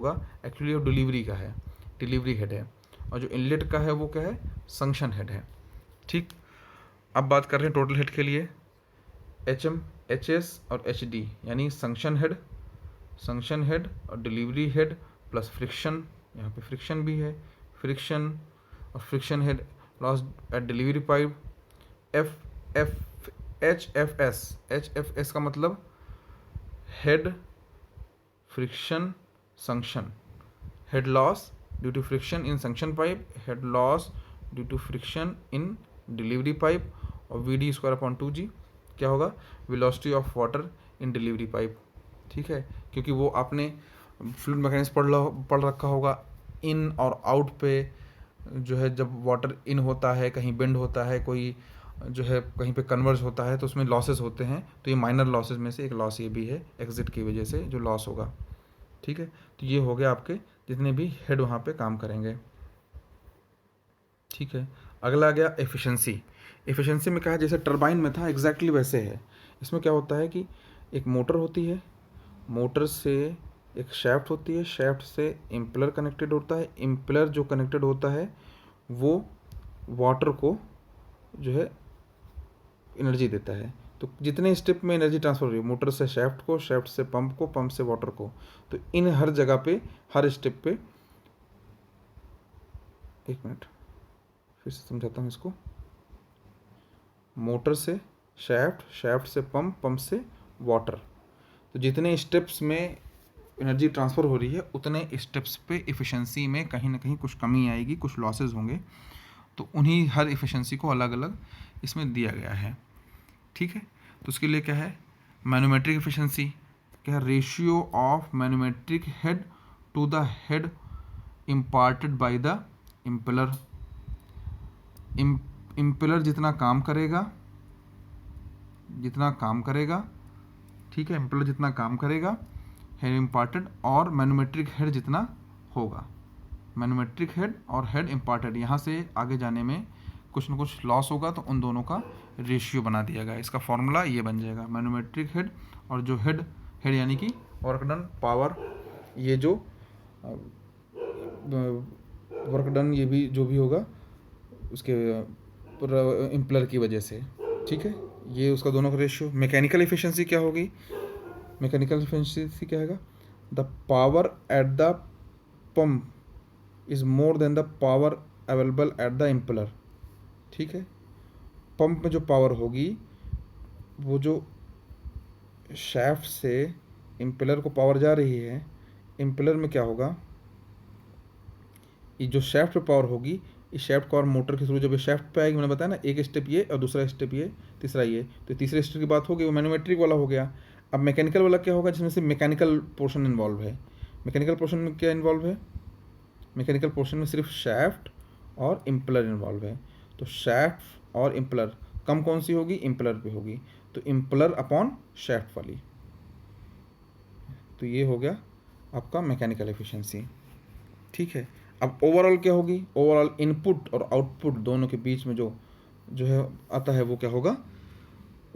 होगा एक्चुअली वो डिलीवरी का है, डिलीवरी हेड है, और जो इनलेट का है वो क्या है, संक्शन हेड है। ठीक, अब बात कर रहे हैं टोटल हेड के लिए, HM, HS और HD, यानी संक्शन हेड और डिलीवरी हेड प्लस फ्रिक्शन, यहाँ पे फ्रिक्शन भी है, फ्रिक्शन और friction head loss at delivery pipe. HFS का मतलब head friction suction, head loss due to friction in suction pipe, head loss due to friction in delivery pipe, और VD²/2G क्या होगा, velocity of water in delivery pipe. ठीक है, क्योंकि वो आपने फ्लूइड मैकेनिक्स पढ़ रखा होगा, इन और आउट पे जो है, जब वाटर इन होता है, कहीं बेंड होता है, कोई जो है कहीं पे कन्वर्ज होता है, तो उसमें लॉसेस होते हैं, तो ये माइनर लॉसेस में से एक लॉस ये भी है, एग्जिट की वजह से जो लॉस होगा। ठीक है, तो ये हो गया आपके जितने भी हेड वहाँ पे काम करेंगे। ठीक है, अगला आ गया एफिशिएंसी। एफिशिएंसी में क्या है, जैसे टरबाइन में था एग्जैक्टली वैसे है। इसमें क्या होता है कि एक मोटर होती है, मोटर से एक शैफ्ट होती है, शैफ्ट से इम्पलर कनेक्टेड होता है, इम्पलर जो कनेक्टेड होता है वो वाटर को जो है एनर्जी देता है। तो जितने स्टेप में एनर्जी ट्रांसफर हो रही है, मोटर से शैफ्ट को, शैफ्ट से पंप को, पंप से वाटर को, तो इन हर जगह पे, हर स्टेप पे, एक मिनट फिर से समझाता हूँ इसको, मोटर से शैफ्ट, शैफ्ट से पंप, पंप से वाटर, तो जितने स्टेप्स में एनर्जी ट्रांसफ़र हो रही है उतने स्टेप्स पे इफ़िशेंसी में कहीं ना कहीं कुछ कमी आएगी, कुछ लॉसेस होंगे, तो उन्हीं हर इफ़िशेंसी को अलग अलग इसमें दिया गया है। ठीक है, तो उसके लिए क्या है, मैनोमेट्रिक इफ़िशेंसी क्या है, ratio of manometric head to the head imparted by the impeller. Impeller जितना काम करेगा, ठीक है, इम्पेलर जितना काम करेगा, हेड इम्पार्टेड, और मैनोमेट्रिक हेड जितना होगा, मैनोमेट्रिक हेड और हेड इम्पार्टेड, यहाँ से आगे जाने में कुछ न कुछ लॉस होगा, तो उन दोनों का रेशियो बना दिया गया। इसका फॉर्मूला ये बन जाएगा, मैनोमेट्रिक हेड और जो हेड यानी कि वर्क डन पावर, ये जो वर्क डन ये भी जो भी होगा उसके इम्पलर की वजह से। ठीक है, ये उसका दोनों का रेशियो। मैकेनिकल एफिशिएंसी क्या होगी, मैकेनिकल एफिशिएंसी क्या है, the power at the pump is more than the power available at the impeller. ठीक है, पंप में जो पावर होगी वो जो शैफ्ट से इम्पलर को पावर जा रही है, इम्पलर में क्या होगा, ये जो शैफ्ट पे पावर होगी, इस शैफ्ट को और मोटर के थ्रू जब ये शैफ्ट पे आएगी, मैंने बताया ना, एक स्टेप ये और दूसरा स्टेप ये, तीसरा ये, तो तीसरे स्टेप की बात होगी, वो मैनोमेट्रिक वाला हो गया। अब मैकेनिकल वाला क्या होगा, जिसमें से मैकेनिकल पोर्शन इन्वॉल्व है। मैकेनिकल पोर्शन में क्या इन्वॉल्व है, मैकेनिकल पोर्शन में सिर्फ शैफ्ट और इम्पलर इन्वॉल्व है। तो शैफ्ट और इम्पलर, कम कौन सी होगी, इम्पलर पे होगी, तो इम्पलर अपॉन शैफ्ट वाली, तो ये हो गया आपका मैकेनिकल एफिशिएंसी। ठीक है, अब ओवरऑल क्या होगी, ओवरऑल इनपुट और आउटपुट दोनों के बीच में जो है आता है, वो क्या होगा,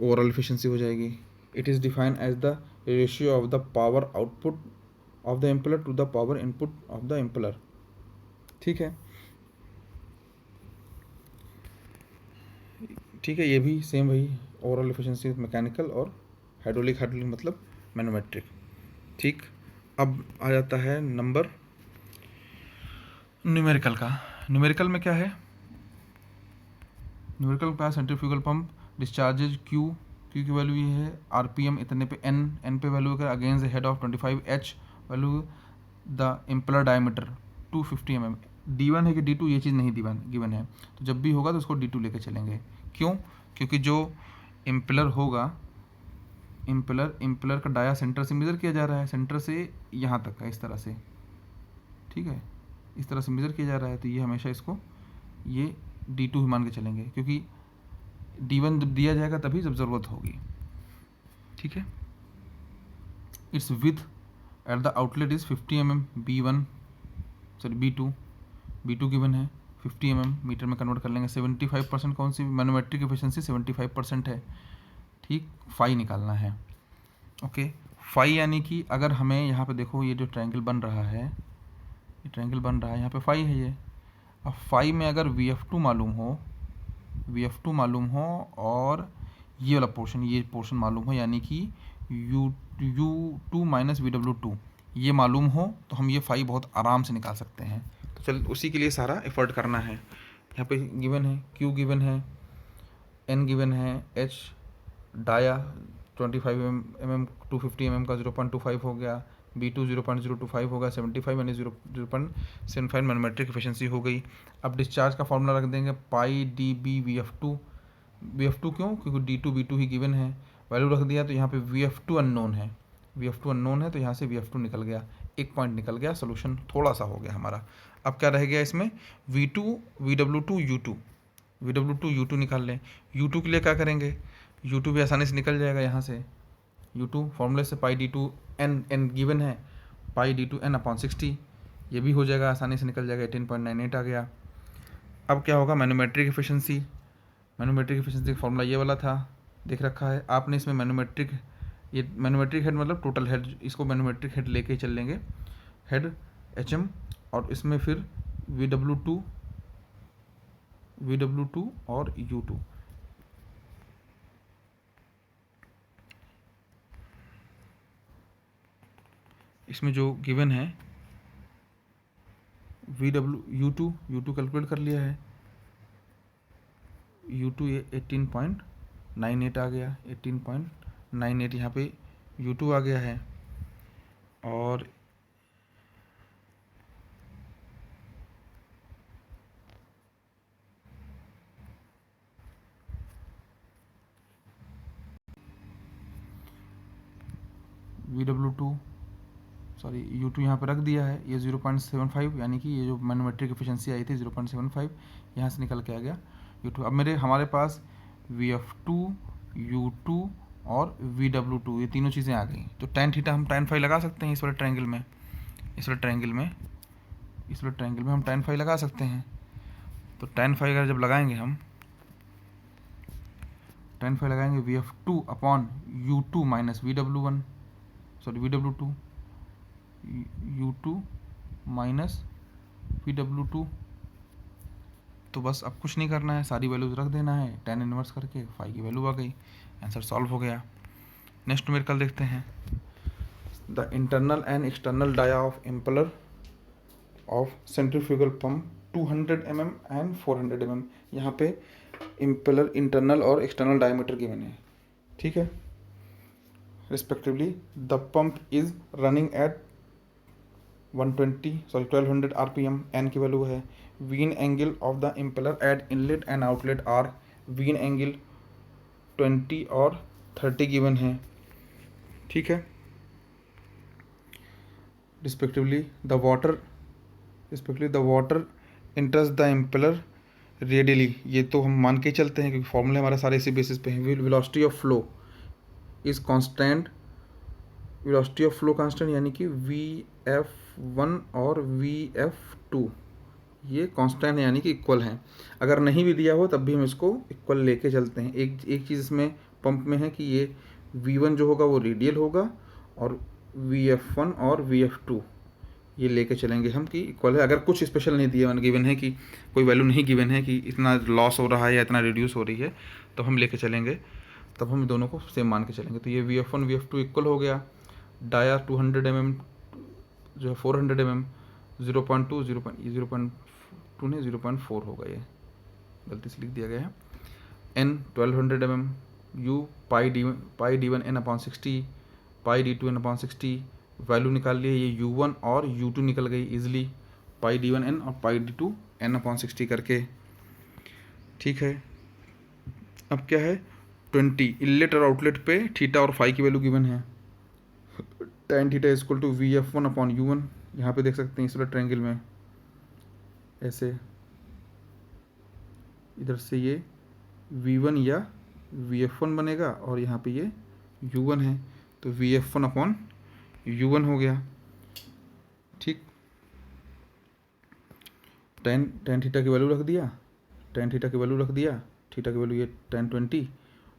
ओवरऑल एफिशिएंसी हो जाएगी। It is defined as the ratio of the power output of the impeller to the power input of the impeller. ठीक है, ठीक है, ये भी सेम वही, ओवरऑल एफिशिएंसी मैकेनिकल और हाइड्रोलिक मतलब मैनोमेट्रिक। ठीक, अब आ जाता है नंबर न्यूमेरिकल का। न्यूमेरिकल में क्या है, न्यूमेरिकल में सेंट्रीफ्यूगल पंप डिस्चार्जेज क्यू की वैल्यू ये है, आरपीएम इतने पे, एन पे वैल्यू है against the head of 25H value, the impeller diameter 250 mm। D1 है कि D2 ये चीज़ नहीं गिवन है, तो जब भी होगा तो उसको D2 लेके चलेंगे। क्यों, क्योंकि जो इम्पलर होगा, इम्पलर का डाया सेंटर से मेज़र किया जा रहा है, सेंटर से यहाँ तक का, इस तरह से, ठीक है, इस तरह से मेज़र किया जा रहा है, तो ये हमेशा इसको ये D2 ही मान के चलेंगे, क्योंकि D1 जब दिया जाएगा तभी जब ज़रूरत होगी। ठीक है, it's with at the outlet is 50 mm, B2 given है 50 mm, मीटर में कन्वर्ट कर लेंगे। 75% कौन सी, मैनोमेट्रिक एफिशिएंसी 75% है। ठीक, फाई निकालना है। ओके, फाई यानी कि अगर हमें यहाँ पे देखो ये जो ट्रायंगल बन रहा है, ये ट्रायंगल बन रहा है, यहाँ पे फाई है ये। अब फाई में अगर VF2 मालूम हो, VF2 मालूम हो और ये वाला पोर्शन, ये पोर्शन मालूम हो, यानी कि U2 माइनस VW2 ये मालूम हो, तो हम ये फाई बहुत आराम से निकाल सकते हैं। तो चल उसी के लिए सारा एफर्ट करना है। यहाँ पे गिवन है, Q गिवन है, N गिवन है, H डाया 25 mm 250 mm का 0.25 हो गया, B2 0.025 होगा, 75 यानी 0.75 मैनोमेट्रिक एफिशिएंसी हो गई। अब डिस्चार्ज का फॉर्मूला रख देंगे पाई DB VF2। VF2 क्यों? क्योंकि D2 B2 ही गिवन है, वैल्यू रख दिया। तो यहाँ पे VF2 अननोन है, VF2 अननोन है, तो यहाँ से VF2 निकल गया, एक पॉइंट निकल गया, सोल्यूशन थोड़ा सा हो गया हमारा। अब क्या रह गया इसमें? V2 VW2 U2, VW2 U2 निकाल लें। U2 के लिए क्या करेंगे? U2 भी आसानी से निकल जाएगा यहाँ से। U2 फॉर्मूले से पाई D2 N गिवन है, पाई D2 N अपॉन 60, ये भी हो जाएगा, आसानी से निकल जाएगा, 18.98 आ गया। अब क्या होगा? मैनोमेट्रिक एफिशिएंसी, मैनोमेट्रिक एफिशिएंसी का फॉर्मूला ये वाला था, देख रखा है आपने। इसमें मैनोमेट्रिक, ये मैनोमेट्रिक हेड मतलब टोटल हेड, इसको मैनोमेट्रिक हेड लेके ही चल लेंगे, हेड HM, और इसमें फिर VW2 और U2। इसमें जो गिवन है U2 कैलकुलेट कर लिया है, U2 ये 18.98 आ गया, 18.98 यहाँ पे U2 आ गया है। और VW2 सॉरी U2 यहाँ पर रख दिया है, ये 0.75 यानी कि ये जो मैनोमेट्रिक एफिशिएंसी आई थी 0.75 यहाँ से निकल के आ गया U2। अब हमारे पास VF2 U2 और VW2 ये तीनों चीज़ें आ गई। तो tan थीटा हम tan फाई लगा सकते हैं इस वाले ट्रायंगल में, इस वाले ट्रायंगल में हम tan फाई लगा सकते हैं। तो tan फाई अगर जब लगाएंगे हम, tan फाई लगाएंगे VF2 upon U2 minus VW1, sorry VW2, U2 minus VW2। तो बस अब कुछ नहीं करना है, सारी वैल्यूज रख देना है, tan इनवर्स करके फाई की वैल्यू आ गई, आंसर सॉल्व हो गया। नेक्स्ट न्यूमेरिकल देखते हैं। The internal and external dia of impeller of centrifugal pump 200 mm and 400 mm। यहाँ पे इम्पेलर इंटरनल और एक्सटर्नल डायमीटर गिवन है, ठीक है, respectively. The pump is running at 1200 RPM, N की वैल्यू है। Vane angle of the impeller at inlet and outlet are, vane angle 20 और 30 given है, ठीक है। Respectively the water इंटर्स the impeller radially, ये तो हम मान के चलते हैं क्योंकि फॉर्मूले हमारा सारे इसी बेसिस पे हैं। Velocity of flow is constant, velocity of flow constant यानी कि VF1 और VF2 ये कांस्टेंट है, यानी कि इक्वल हैं। अगर नहीं भी दिया हो तब भी हम इसको इक्वल लेके चलते हैं। एक चीज़ इसमें पंप में है कि ये V1 जो होगा वो रेडियल होगा और VF1 और VF2 ये लेके चलेंगे हम कि इक्वल है। अगर कुछ स्पेशल नहीं दिया गिवन है कि कोई वैल्यू नहीं गिवन है कि इतना लॉस हो रहा है या इतना रिड्यूस हो रही है, तो हम लेके चलेंगे, तब हम दोनों को सेम मान के चलेंगे। तो ये VF1 VF2 इक्वल हो गया। डाया 200 mm जो है 400 mm, 0.2 0.2 नहीं 0.4 होगा, ये गलती से लिख दिया गया है। N 1200 mm, U पाई D1 N अपॉन 60, पाई D2 N अपॉन 60, वैल्यू निकाल लिए, ये U1 और U2 निकल गई इजिली, पाई D1 N और पाई D2 N अपॉन 60 करके, ठीक है। अब क्या है? 20 इनलेट और आउटलेट पे थीटा और फाई की वैल्यू गिवन है। tan theta is equal to VF1 upon U1, यहाँ पे देख सकते हैं इस वाले ट्रायंगल में ऐसे, इधर से ये V1 या VF1 बनेगा और यहाँ पे ये U1 है, तो VF1 अपॉन U1 हो गया, ठीक। tan थीटा की वैल्यू रख दिया, थीटा की वैल्यू ये tan 20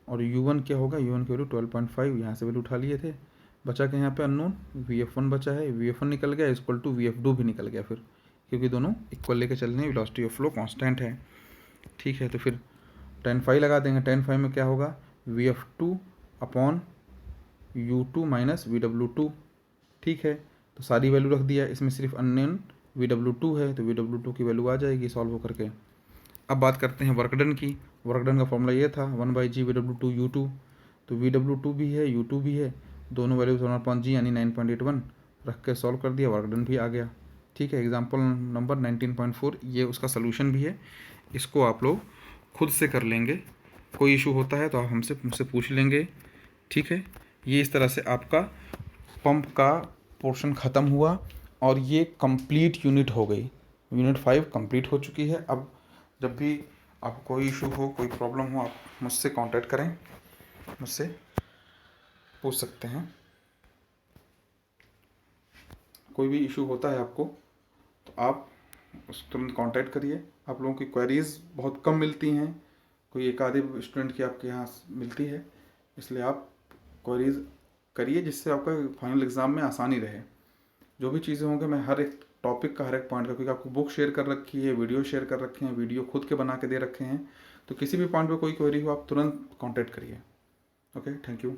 और U1 क्या होगा? U1 की वैल्यू 12.5, यहाँ से वैल्यू उठा लिए थे, बचा के यहाँ पे अननोन VF1 बचा है, VF1 निकल गया इक्वल टू VF2 भी निकल गया फिर, क्योंकि दोनों इक्वल लेके चल रहे हैं, वेलोसिटी ऑफ फ्लो कांस्टेंट है। ठीक है, तो फिर tan फाइव लगा देंगे। tan फाइव में क्या होगा, VF2 upon U2 minus VW2। ठीक है, तो सारी वैल्यू रख दिया, इसमें सिर्फ अननोन VW2 है, तो VW2 की वैल्यू आ जाएगी सॉल्व होकर के। अब बात करते हैं वर्क डन की। वर्क डन का फॉर्मूला ये था 1/g VW2 U2, तो VW2 भी है U2 भी है, दोनों वैल्यू 1/g यानी 9.81 रख के सॉल्व कर दिया, वर्क डन भी आ गया। ठीक है, एग्जाम्पल नंबर 19.4 ये उसका सलूशन भी है, इसको आप लोग खुद से कर लेंगे, कोई इशू होता है तो आप मुझसे पूछ लेंगे। ठीक है, ये इस तरह से आपका पंप का पोर्शन ख़त्म हुआ और ये कंप्लीट यूनिट हो गई, यूनिट 5 कंप्लीट हो चुकी है। अब जब भी आपको कोई इशू हो, कोई प्रॉब्लम हो, आप मुझसे कांटेक्ट करें, मुझसे पूछ सकते हैं। कोई भी इशू होता है आपको तो आप उस तुरंत कांटेक्ट करिए। आप लोगों की क्वेरीज बहुत कम मिलती हैं, कोई एक आधे स्टूडेंट की आपके यहाँ मिलती है, इसलिए आप क्वेरीज करिए जिससे आपका फाइनल एग्ज़ाम में आसानी रहे। जो भी चीज़ें होंगे मैं हर एक टॉपिक का, हर एक पॉइंट का, क्योंकि आपको बुक शेयर कर रखी है, वीडियो शेयर कर रखे हैं, वीडियो खुद के बना के दे रखे हैं, तो किसी भी पॉइंट पे कोई क्वेरी हो आप तुरंत कांटेक्ट करिए। Okay, thank you.